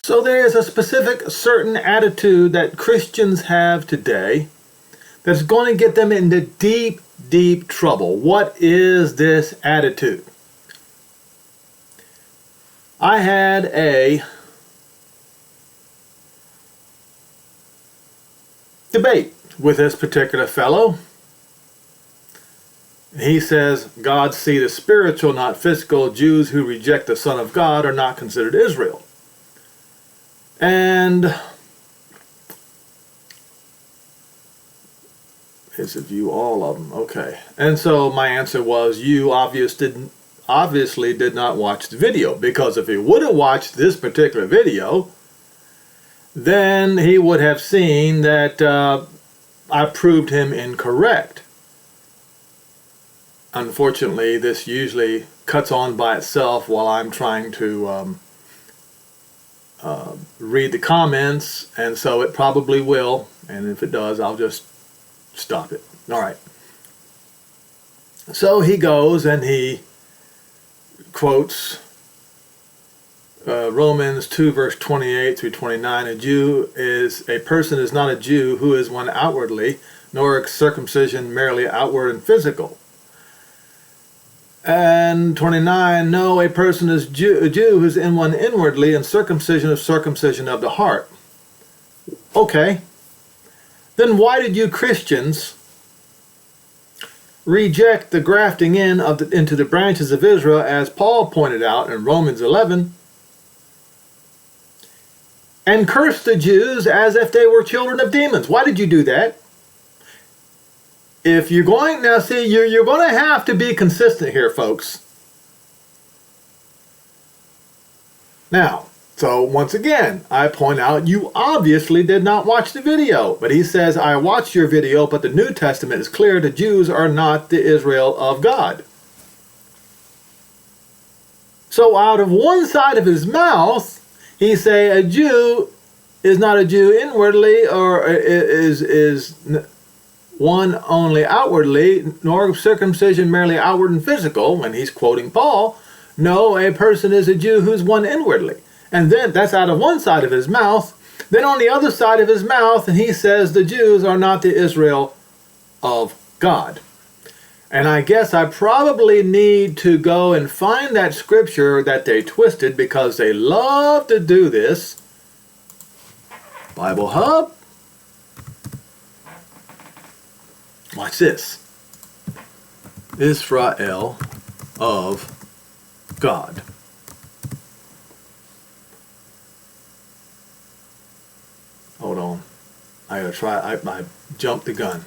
So there is a specific certain attitude that Christians have today that's going to get them into deep, deep trouble. What is this attitude? I had a debate with this particular fellow. He says God's seed is spiritual, not physical. Jews who reject the Son of God are not considered Israel. And his view, all of them. Okay. And so my answer was, you obviously did not watch the video, because if he would have watched this particular video, then he would have seen that I proved him incorrect. Unfortunately, this usually cuts on by itself while I'm trying to read the comments, and so it probably will, and if it does, I'll just stop it. All right. So he goes and he quotes Romans 2 verse 28 through 29. A person is not a Jew who is one outwardly, nor circumcision merely outward and physical. And 29, no, a person is a Jew who is in one inwardly, and circumcision of the heart. Okay. Then why did you Christians reject the grafting in into the branches of Israel, as Paul pointed out in Romans 11, and curse the Jews as if they were children of demons? Why did you do that? If you're going, now see, you're going to have to be consistent here, folks. Now, so once again, I point out you obviously did not watch the video. But he says, I watched your video, but the New Testament is clear. The Jews are not the Israel of God. So out of one side of his mouth, he say a Jew is not a Jew inwardly, or is one only outwardly, nor circumcision merely outward and physical, and he's quoting Paul. No, a person is a Jew who's one inwardly. And then that's out of one side of his mouth. Then on the other side of his mouth, and he says the Jews are not the Israel of God. And I guess I probably need to go and find that scripture that they twisted, because they love to do this. Bible Hub. Watch this. Israel of God. Hold on. I gotta try. I jumped the gun.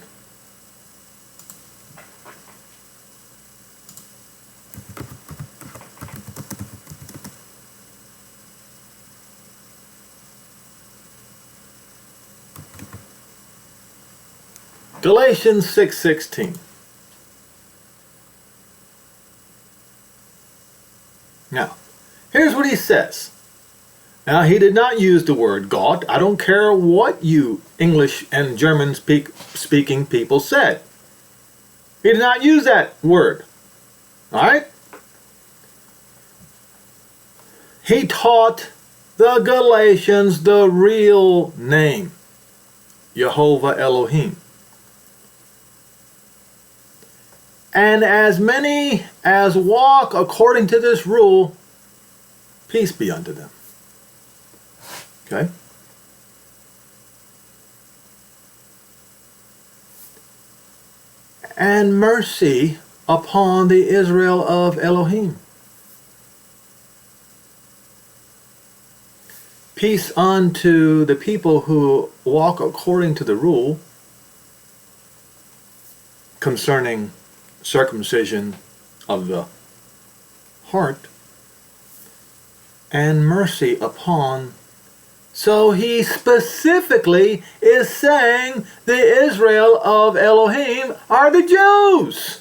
Galatians 6:16. Now, here's what he says. Now, he did not use the word God. I don't care what you English and German speaking people said. He did not use that word. All right? He taught the Galatians the real name, Yehovah Elohim. And as many as walk according to this rule, peace be unto them. Okay? And mercy upon the Israel of Elohim. Peace unto the people who walk according to the rule concerning circumcision of the heart, and mercy upon. So he specifically is saying the Israel of Elohim are the Jews.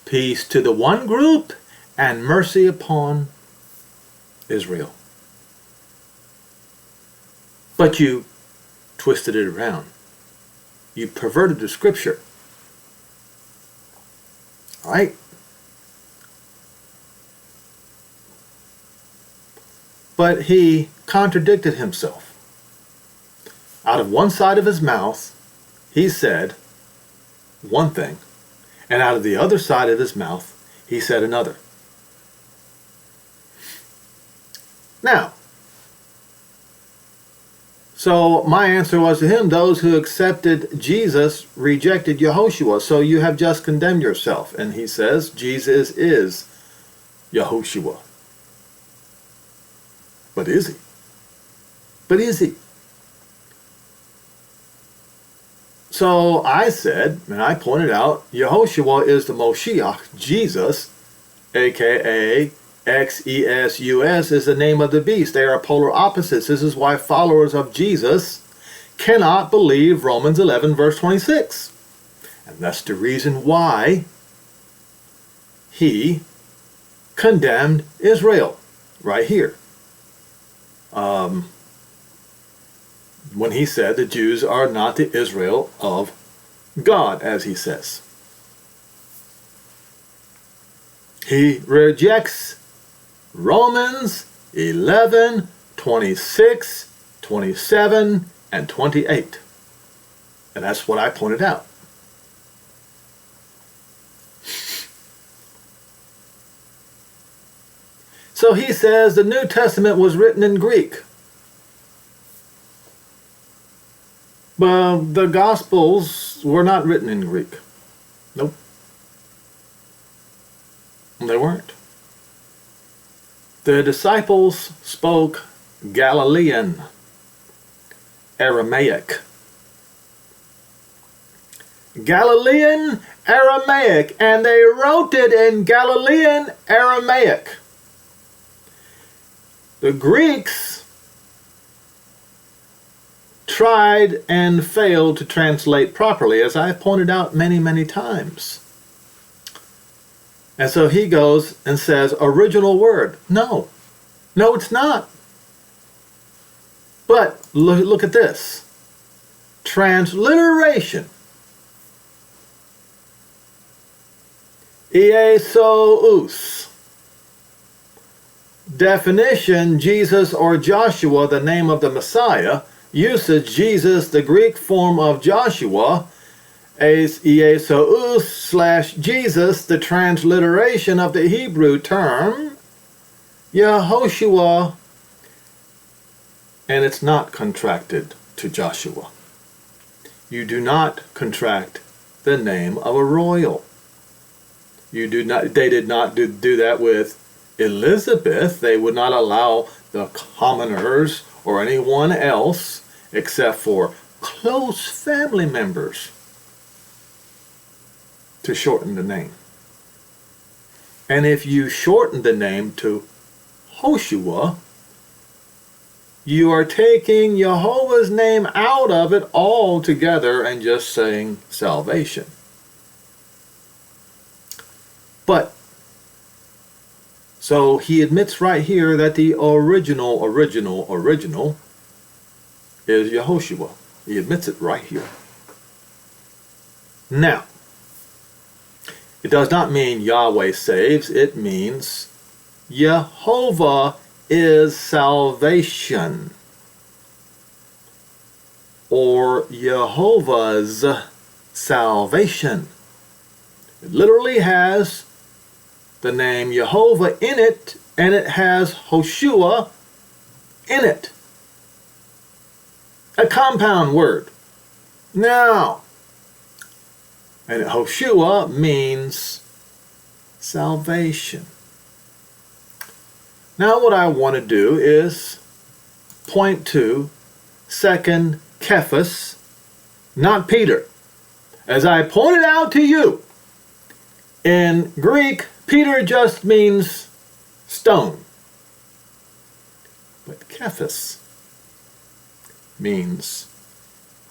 Peace to the one group and mercy upon Israel. But you twisted it around. You perverted the scripture. All right? But he contradicted himself. Out of one side of his mouth, he said one thing, and out of the other side of his mouth, he said another. Now, so my answer was to him, those who accepted Jesus rejected Yehoshua, so you have just condemned yourself. And he says, Jesus is Yehoshua. But is he? But is he? So I said, and I pointed out, Yehoshua is the Moshiach. Jesus, aka Xesus, is the name of the beast. They are polar opposites. This is why followers of Jesus cannot believe Romans 11 verse 26. And that's the reason why he condemned Israel right here. When he said the Jews are not the Israel of God, as he says. He rejects Romans 11, 26, 27, and 28. And that's what I pointed out. So he says the New Testament was written in Greek. But the Gospels were not written in Greek. Nope. They weren't. The disciples spoke Galilean, Aramaic. Galilean Aramaic, and they wrote it in Galilean Aramaic. The Greeks tried and failed to translate properly, as I pointed out many, many times. And so he goes and says, original word. No. No, it's not. But look at this. Transliteration. Iesous. Definition, Jesus or Joshua, the name of the Messiah. Usage, Jesus, the Greek form of Joshua. As Iesous / Jesus, the transliteration of the Hebrew term Yehoshua, and it's not contracted to Joshua. You do not contract the name of a royal. You do not. They did not do that with Elizabeth. They would not allow the commoners or anyone else except for close family members to shorten the name. And if you shorten the name to Hoshua, you are taking Yehovah's name out of it altogether and just saying salvation. But, so he admits right here that the original is Yehoshua. He admits it right here. Now, it does not mean Yahweh saves. It means Yehovah is salvation, or Yehovah's salvation. It literally has the name Yehovah in it, and it has Hoshua in it. A compound word. Now, and Hoshua means salvation. Now what I want to do is point to 2 Cephas, not Peter. As I pointed out to you, in Greek, Peter just means stone. But Cephas means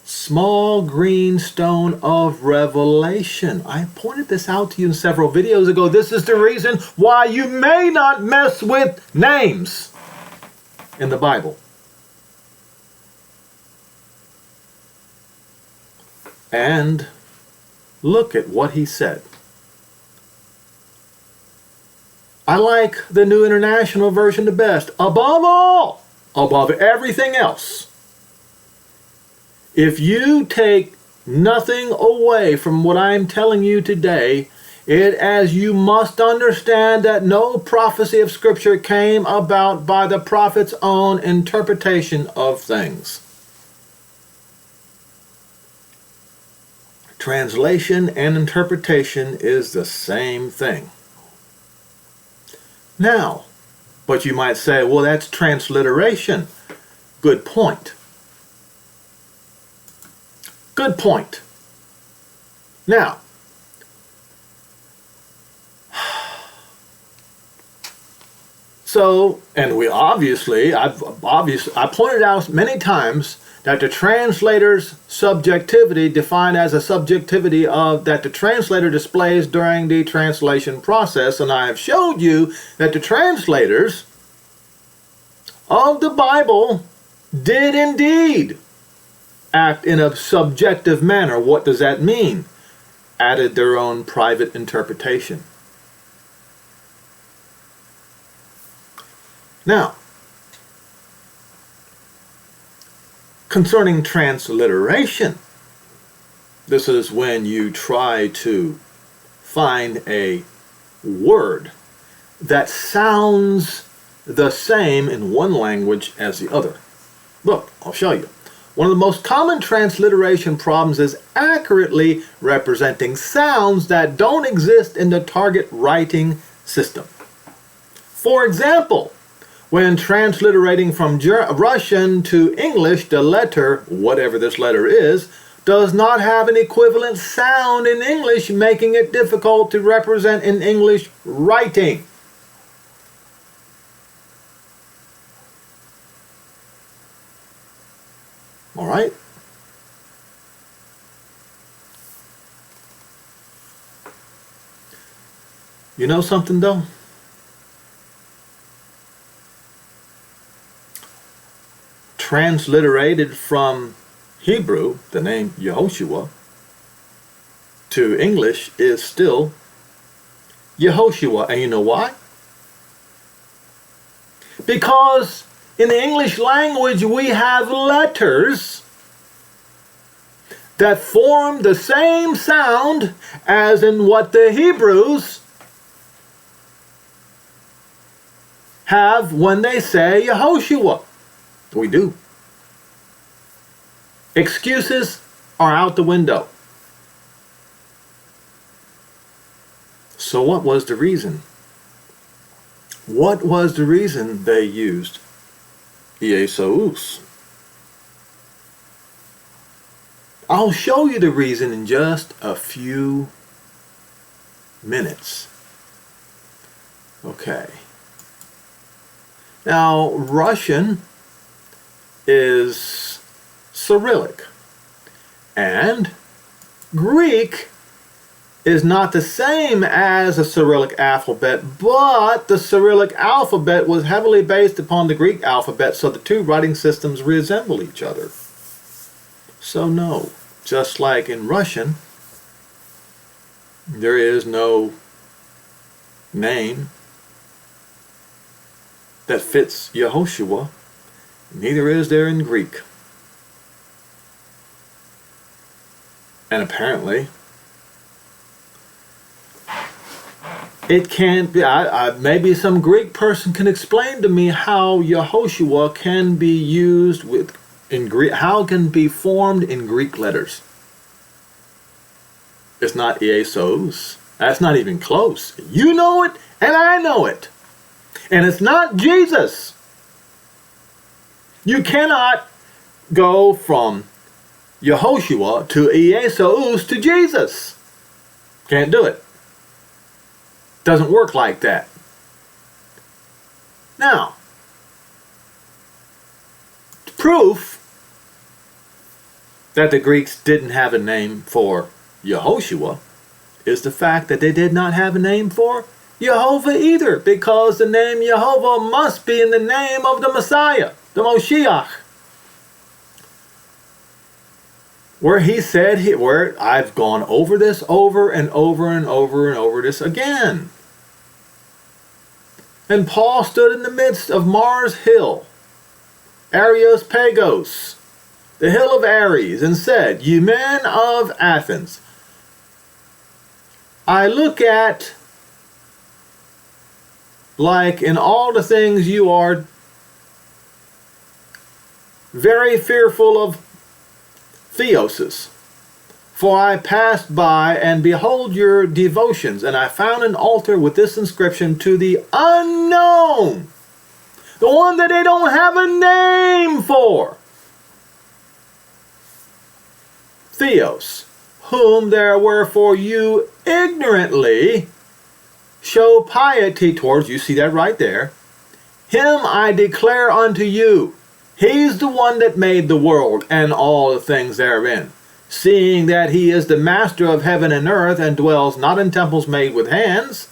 small green stone of revelation. I pointed this out to you in several videos ago. This is the reason why you may not mess with names in the Bible. And look at what he said. I like the New International Version the best. Above all, above everything else, if you take nothing away from what I am telling you today, as you must understand that no prophecy of Scripture came about by the prophet's own interpretation of things. Translation and interpretation is the same thing. Now, but you might say, well, that's transliteration. Good point. Good point. Now, so, and we obviously, I pointed out many times that the translator's subjectivity, defined as a subjectivity that the translator displays during the translation process, and I have showed you that the translators of the Bible did indeed act in a subjective manner. What does that mean? Added their own private interpretation. Now, concerning transliteration, this is when you try to find a word that sounds the same in one language as the other. Look, I'll show you. One of the most common transliteration problems is accurately representing sounds that don't exist in the target writing system. For example, when transliterating from Russian to English, the letter, whatever this letter is, does not have an equivalent sound in English, making it difficult to represent in English writing. All right? You know something though? Transliterated from Hebrew, the name Yehoshua, to English is still Yehoshua. And you know why? Because in the English language we have letters that form the same sound as in what the Hebrews have when they say Yehoshua. We do. Excuses are out the window. So what was the reason? What was the reason they used Iesous? I'll show you the reason in just a few minutes. Okay. Now, Russian is Cyrillic, and Greek is not the same as a Cyrillic alphabet, but the Cyrillic alphabet was heavily based upon the Greek alphabet, so the two writing systems resemble each other. So no, just like in Russian, there is no name that fits Yehoshua, neither is there in Greek. And apparently, it can't be, maybe some Greek person can explain to me how Yehoshua can be used in Greek, how it can be formed in Greek letters. It's not Iesos. That's not even close. You know it, and I know it. And it's not Jesus. You cannot go from Yehoshua to Iesos to Jesus. Can't do it. Doesn't work like that. Now, proof that the Greeks didn't have a name for Yehoshua is the fact that they did not have a name for Yehovah either, because the name Yehovah must be in the name of the Messiah, the Moshiach. Where he said, where I've gone over this over and over and over and over this again. And Paul stood in the midst of Mars Hill, Areos Pagos, the hill of Ares, and said, "Ye men of Athens, I look at, like in all the things you are very fearful of theoses. For I passed by, and behold your devotions, and I found an altar with this inscription, to the unknown, the one that they don't have a name for, Theos, whom there wherefore you ignorantly show piety towards." You see that right there. "Him I declare unto you. He's the one that made the world and all the things therein, seeing that he is the master of heaven and earth, and dwells not in temples made with hands,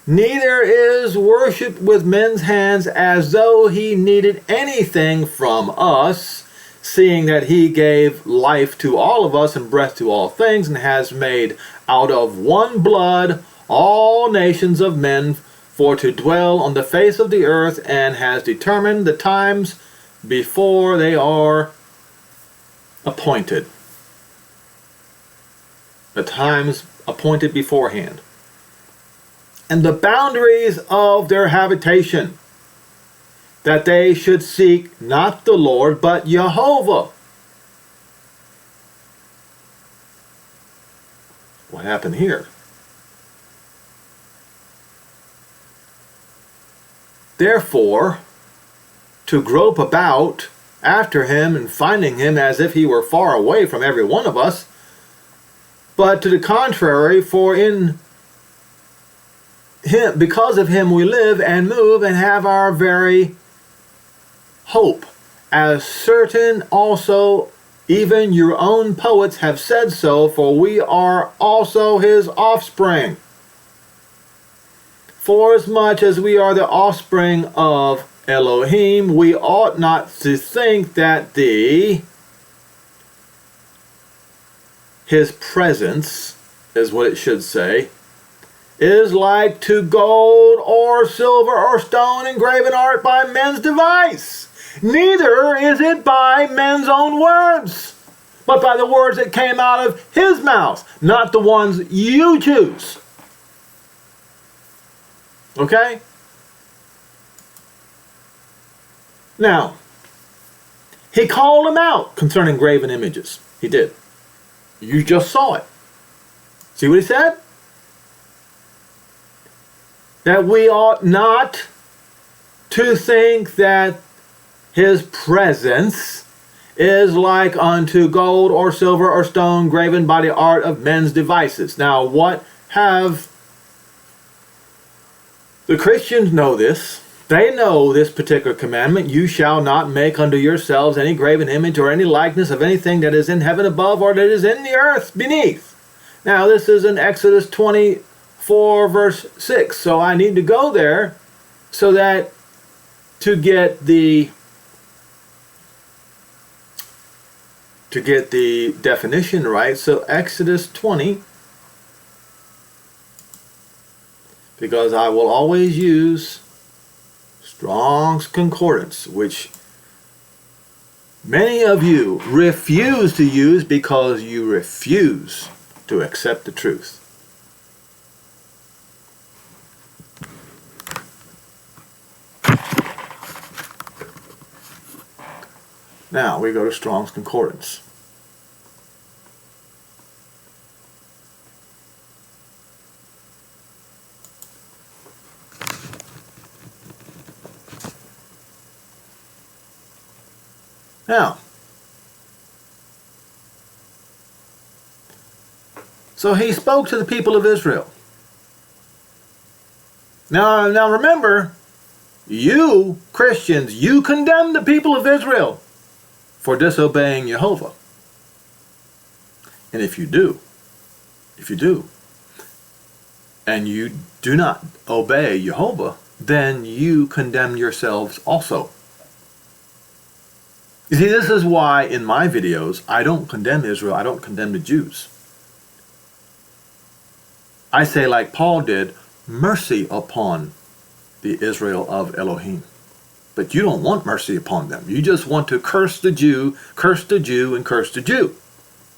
neither is worshipped with men's hands, as though he needed anything from us, seeing that he gave life to all of us and breath to all things, and has made out of one blood all nations of men for to dwell on the face of the earth, and has determined the times before they are appointed." The times appointed beforehand. "And the boundaries of their habitation, that they should seek not the Lord, but Yehovah." What happened here? "Therefore, to grope about after him and finding him as if he were far away from every one of us, but to the contrary, for in him, because of him we live and move and have our very hope, as certain also even your own poets have said so, for we are also his offspring. Forasmuch as we are the offspring of Elohim, we ought not to think that his presence, is what it should say, is like to gold or silver or stone engraven art by men's device. Neither is it by men's own words, but by the words that came out of his mouth, not the ones you choose." Okay? Now, he called them out concerning graven images. He did. You just saw it. See what he said? That we ought not to think that his presence is like unto gold or silver or stone graven by the art of men's devices. Now, what have the Christians know this? They know this particular commandment: you shall not make unto yourselves any graven image or any likeness of anything that is in heaven above or that is in the earth beneath. Now, this is in Exodus 24 verse 6. So I need to go there so that to get the definition right. So Exodus 20, because I will always use Strong's Concordance, which many of you refuse to use because you refuse to accept the truth. Now we go to Strong's Concordance. Now, so he spoke to the people of Israel. Now remember, you Christians, you condemn the people of Israel for disobeying Yehovah. And if you do, and you do not obey Yehovah, then you condemn yourselves also. You see, this is why in my videos, I don't condemn Israel, I don't condemn the Jews. I say, like Paul did, mercy upon the Israel of Elohim. But you don't want mercy upon them. You just want to curse the Jew, and curse the Jew,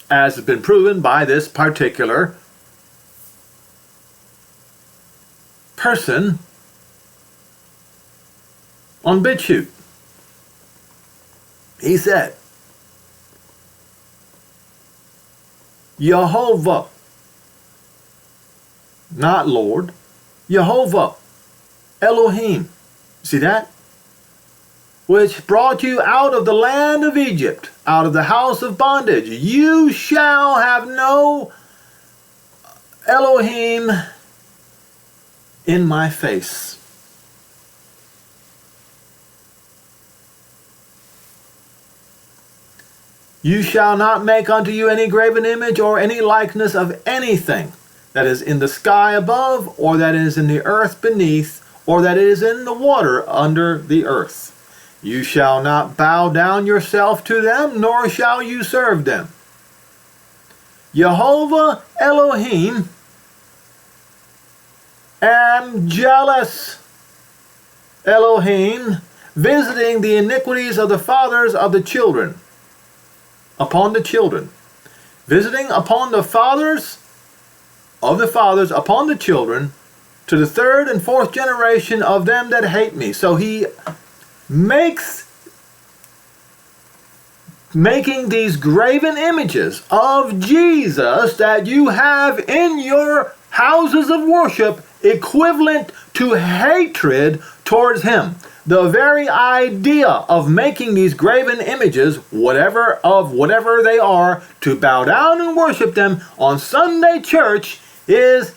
as has been proven by this particular person on BitChute. He said, Yehovah, not Lord, Yehovah Elohim. See that? Which brought you out of the land of Egypt, out of the house of bondage. You shall have no Elohim in my face. You shall not make unto you any graven image or any likeness of anything that is in the sky above, or that is in the earth beneath, or that is in the water under the earth. You shall not bow down yourself to them, nor shall you serve them. Yehovah Elohim am jealous, Elohim, visiting the iniquities of the fathers of the children, upon the children, visiting upon the fathers of the fathers upon the children, to the third and fourth generation of them that hate me. So he making these graven images of Jesus that you have in your houses of worship equivalent to hatred towards him. The very idea of making these graven images, whatever they are, to bow down and worship them on Sunday church is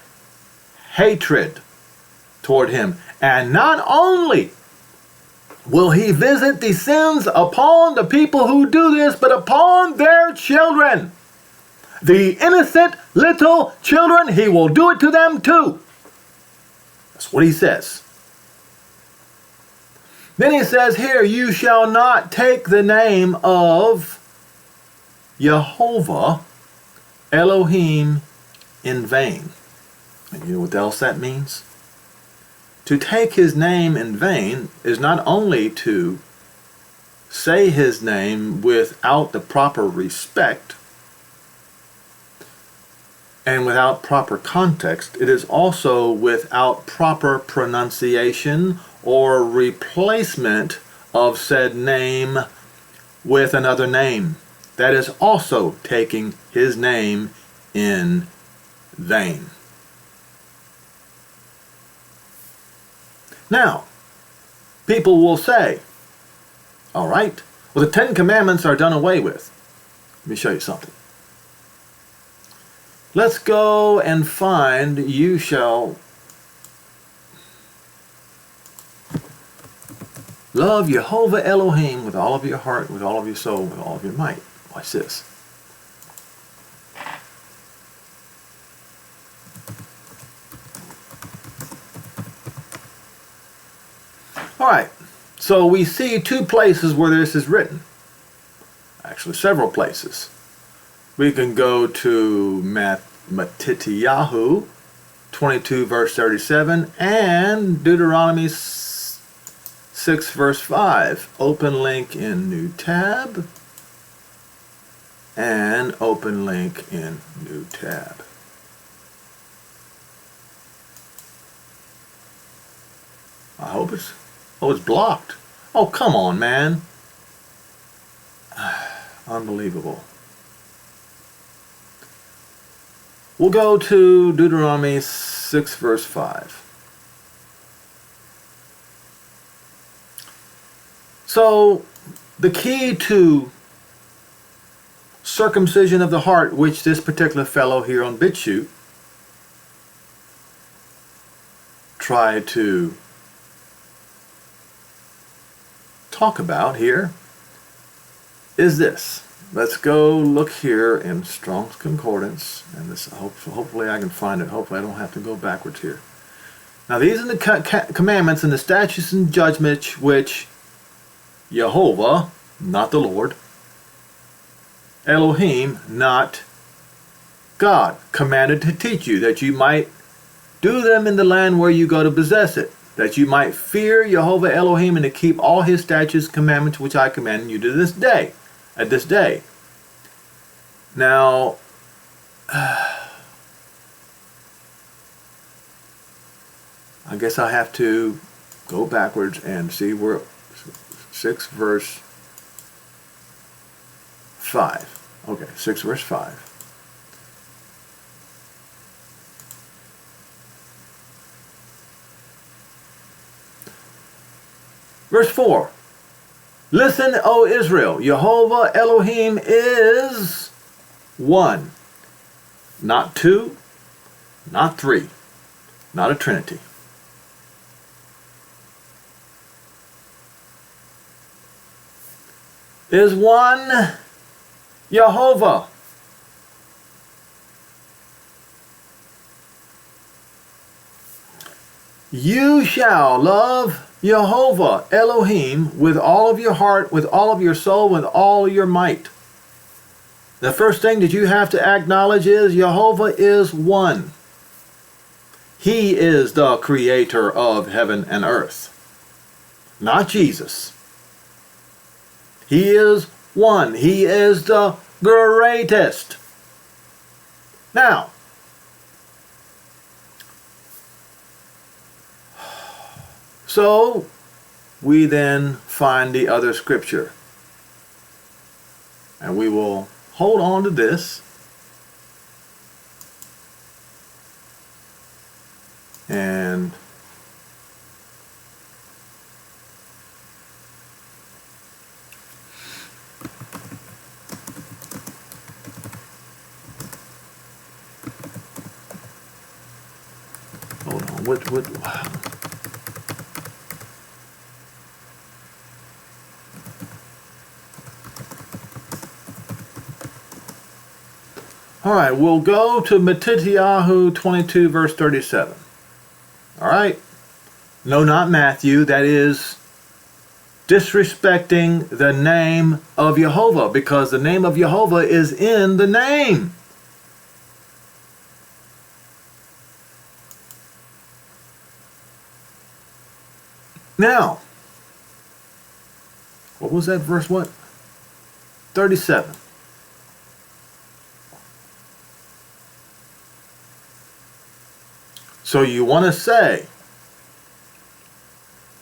hatred toward him. And not only will he visit the sins upon the people who do this, but upon their children. The innocent little children, he will do it to them too. That's what he says. Then he says here, you shall not take the name of Yehovah Elohim in vain. And you know what else that means? To take his name in vain is not only to say his name without the proper respect and without proper context, it is also without proper pronunciation or replacement of said name with another name. That is also taking his name in vain. Now, people will say, all right, well, the Ten Commandments are done away with. Let me show you something. Let's go and find, you shall love Yehovah Elohim with all of your heart, with all of your soul, with all of your might. Watch this. All right, so we see two places where this is written. Actually, several places. We can go to Matityahu 22 verse 37 and Deuteronomy 6 verse 5. Open link in new tab and open link in new tab. I hope it's... Oh, it's blocked. Oh, come on, man. Unbelievable. We'll go to Deuteronomy 6 verse 5. So, the key to circumcision of the heart, which this particular fellow here on BitChute tried to talk about here, is this. Let's go look here in Strong's Concordance, and this hopefully I can find it. Hopefully I don't have to go backwards here. Now these are the commandments and the statutes and judgments which Yehovah, not the Lord, Elohim, not God, commanded to teach you, that you might do them in the land where you go to possess it. that you might fear Yehovah Elohim and to keep all his statutes and commandments which I command you to this day, at this day. Now, I guess I have to go backwards and see where 6 verse 5. Okay, 6 verse 5. Verse 4. Listen, O Israel, Yehovah Elohim is one. Not two, not three, not a trinity. Is one Yehovah. You shall love Yehovah Elohim with all of your heart, with all of your soul, with all your might. The first thing that you have to acknowledge is Yehovah is one. He is the creator of heaven and earth, not Jesus. He is one. He is the greatest. Now, so we then find the other scripture. And we will hold on to this. And hold on. Wow. All right, we'll go to Matityahu 22, verse 37. All right? No, not Matthew. That is disrespecting the name of Yehovah, because the name of Yehovah is in the name. Now, what was that verse? What? 37. So you want to say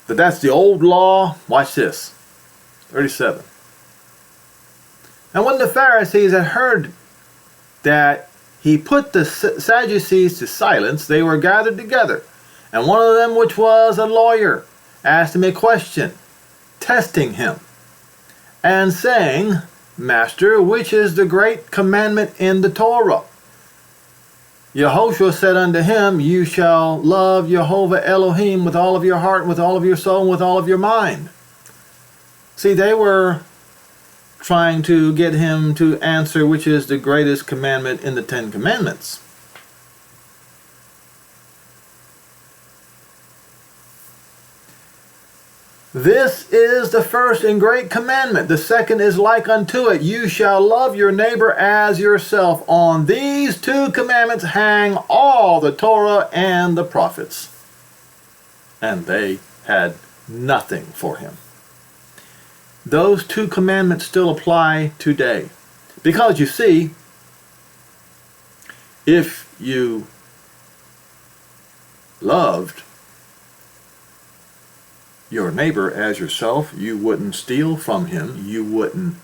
that that's the old law? Watch this. 37. And when the Pharisees had heard that he put the Sadducees to silence, they were gathered together. And one of them, which was a lawyer, asked him a question, testing him, and saying, Master, which is the great commandment in the Torah? Yehoshua said unto him, You shall love Yehovah Elohim with all of your heart, with all of your soul, and with all of your mind. See, they were trying to get him to answer which is the greatest commandment in the 10 Commandments. This is the first and great commandment. The second is like unto it. You shall love your neighbor as yourself. On these 2 commandments hang all the Torah and the prophets. And they had nothing for him. Those 2 commandments still apply today. Because you see, if you loved your neighbor as yourself, you wouldn't steal from him, you wouldn't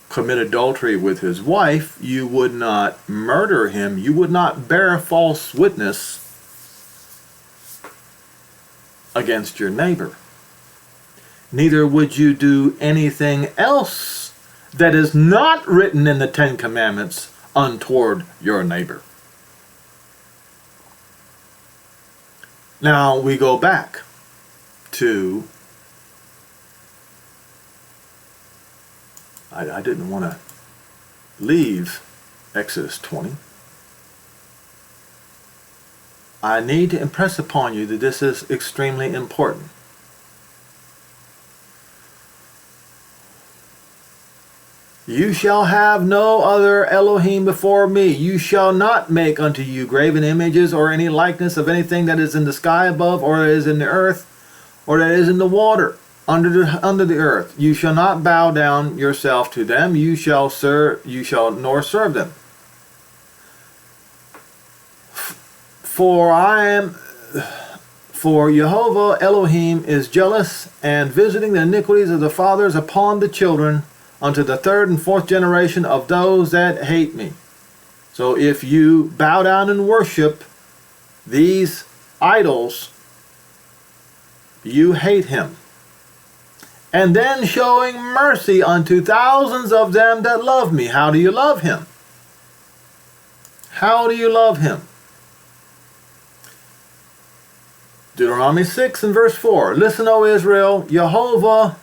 commit adultery with his wife, you would not murder him, you would not bear false witness against your neighbor. Neither would you do anything else that is not written in the 10 Commandments untoward your neighbor. Now we go back to, I didn't want to leave Exodus 20. I need to impress upon you that this is extremely important. You shall have no other Elohim before me. You shall not make unto you graven images or any likeness of anything that is in the sky above, or that is in the earth, or that is in the water under the earth. You shall not bow down yourself to them. You shall nor serve them. For Yehovah Elohim is jealous and visiting the iniquities of the fathers upon the children, unto the third and fourth generation of those that hate me. So if you bow down and worship these idols, you hate him. And then showing mercy unto thousands of them that love me. How do you love him? How do you love him? Deuteronomy 6 and verse 4. Listen, O Israel, Yehovah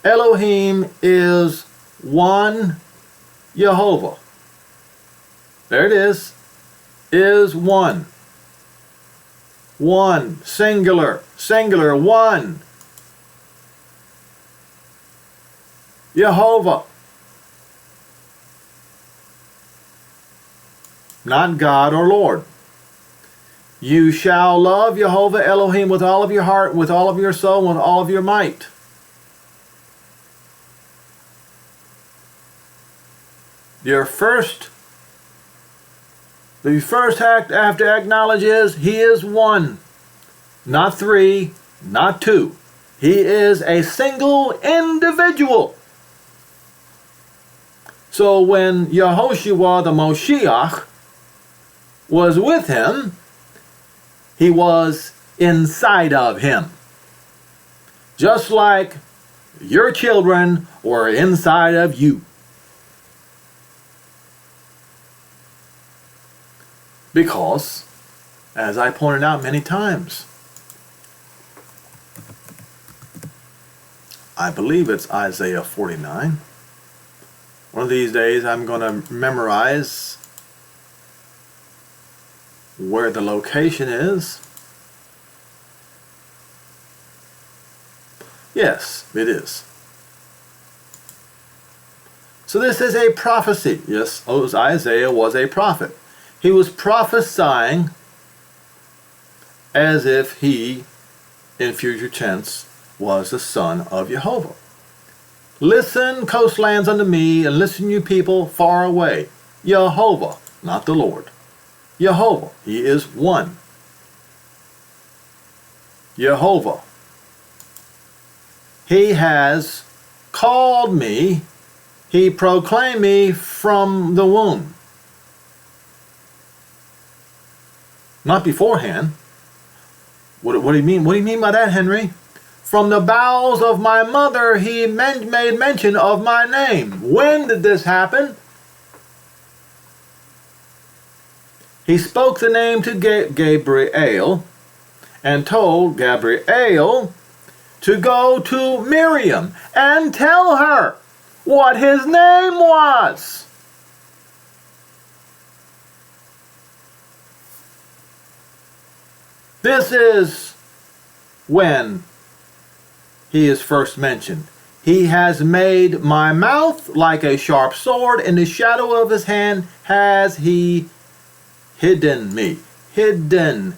Elohim is one Yehovah. There it is one. One, singular, one. Yehovah. Not God or Lord. You shall love Yehovah Elohim with all of your heart, with all of your soul, with all of your might. The first have to acknowledge is he is one, not three, not two. He is a single individual. So when Yehoshua the Moshiach was with him, he was inside of him. Just like your children were inside of you. Because, as I pointed out many times, I believe it's Isaiah 49. One of these days I'm going to memorize where the location is. Yes, it is. So this is a prophecy. Yes, Isaiah was a prophet. He was prophesying as if he, in future tense, was the son of Yehovah. Listen, coastlands, unto me, and listen, you people far away. Yehovah, not the Lord. Yehovah, he is one. Yehovah. He has called me, he proclaimed me from the womb. Not beforehand. What do you mean? What do you mean by that, Henry? From the bowels of my mother, he made mention of my name. When did this happen? He spoke the name to Gabriel and told Gabriel to go to Miriam and tell her what his name was. This is when he is first mentioned. He has made my mouth like a sharp sword. In the shadow of his hand has he hidden me. Hidden.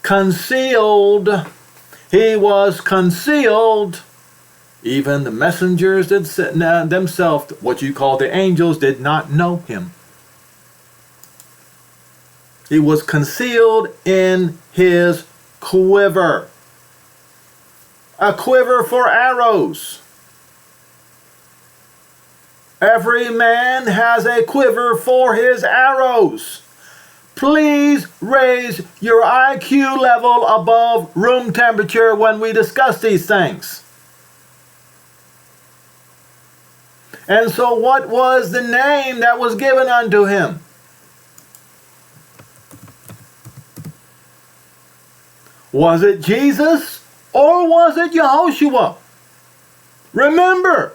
Concealed. He was concealed. Even the messengers themselves, what you call the angels, did not know him. He was concealed in his quiver. A quiver for arrows. Every man has a quiver for his arrows. Please raise your IQ level above room temperature when we discuss these things. And so what was the name that was given unto him? Was it Jesus or was it Yehoshua? Remember,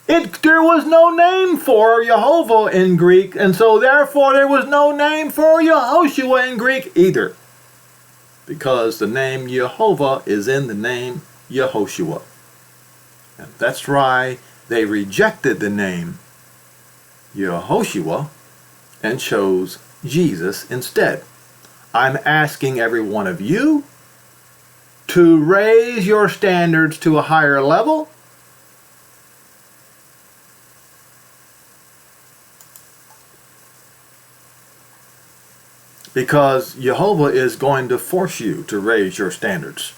there was no name for Yehovah in Greek, and so therefore there was no name for Yehoshua in Greek either. Because the name Yehovah is in the name Yehoshua. And that's why they rejected the name Yehoshua and chose Jesus instead. I'm asking every one of you to raise your standards to a higher level. Because Yehovah is going to force you to raise your standards.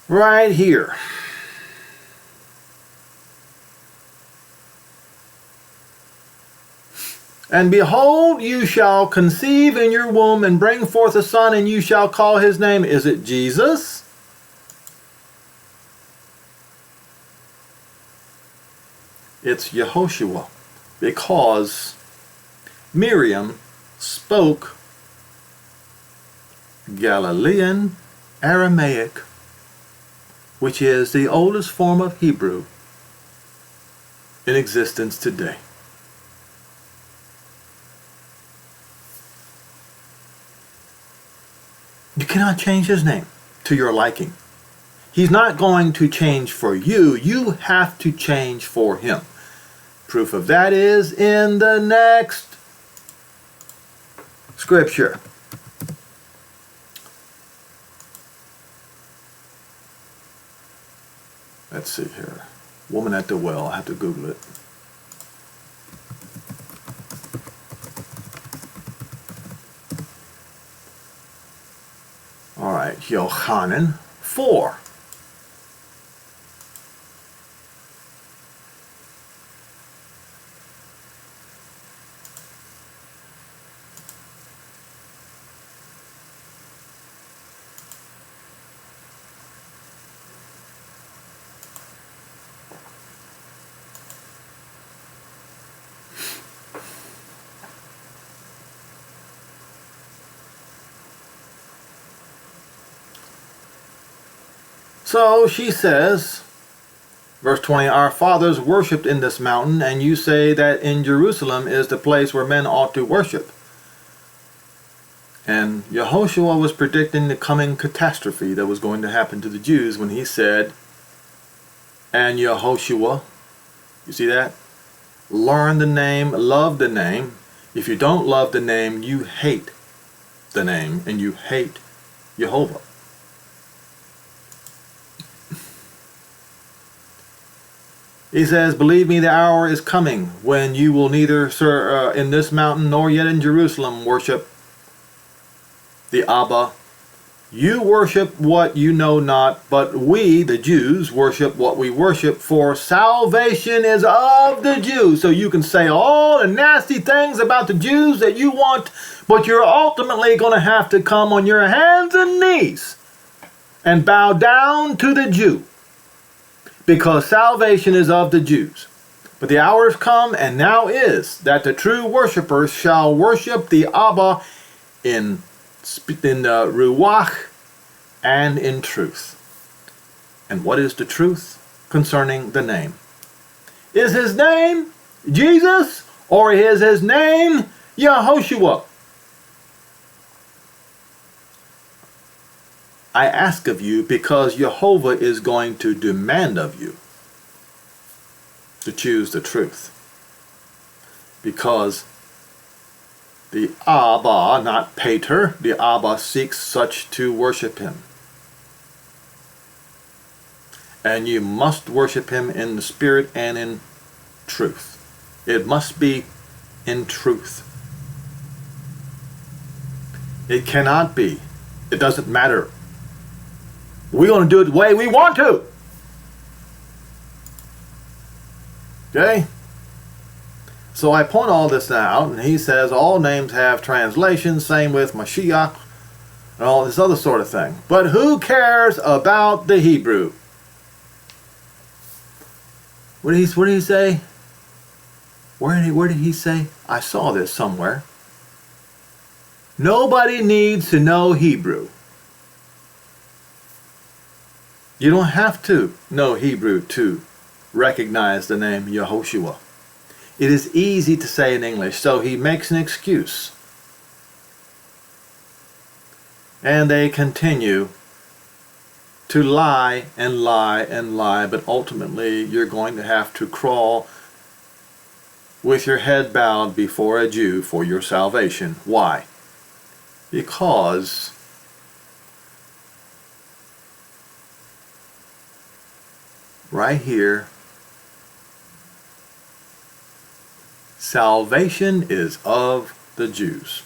Right here. And behold, you shall conceive in your womb and bring forth a son, and you shall call his name. Is it Jesus? It's Yehoshua, because Miriam spoke Galilean Aramaic, which is the oldest form of Hebrew in existence today. You cannot change his name to your liking. He's not going to change for you. You have to change for him. Proof of that is in the next scripture. Let's see here. Woman at the well. I have to Google it. All right, Yochanan 4. So she says, verse 20, our fathers worshipped in this mountain, and you say that in Jerusalem is the place where men ought to worship. And Yehoshua was predicting the coming catastrophe that was going to happen to the Jews when he said, and Yehoshua, you see that? Learn the name, love the name. If you don't love the name, you hate the name, and you hate Yehovah. He says, believe me, the hour is coming when you will neither in this mountain nor yet in Jerusalem worship the Abba. You worship what you know not, but we, the Jews, worship what we worship, for salvation is of the Jews. So you can say all the nasty things about the Jews that you want, but you're ultimately going to have to come on your hands and knees and bow down to the Jew. Because salvation is of the Jews. But the hour has come, and now is, that the true worshipers shall worship the Abba in Ruach and in truth. And what is the truth concerning the name? Is his name Jesus, or is his name Yehoshua? I ask of you because Yehovah is going to demand of you to choose the truth. Because the Abba, not Pater, the Abba seeks such to worship him. And you must worship him in the spirit and in truth. It must be in truth. It cannot be. It doesn't matter. We're going to do it the way we want to. Okay? So I point all this out, and he says all names have translations, same with Moshiach, and all this other sort of thing. But who cares about the Hebrew? What did he say? Where did he say? I saw this somewhere. Nobody needs to know Hebrew. You don't have to know Hebrew to recognize the name Yehoshua. It is easy to say in English, so he makes an excuse. And they continue to lie and lie and lie, but ultimately you're going to have to crawl with your head bowed before a Jew for your salvation. Why? Because right here, salvation is of the Jews.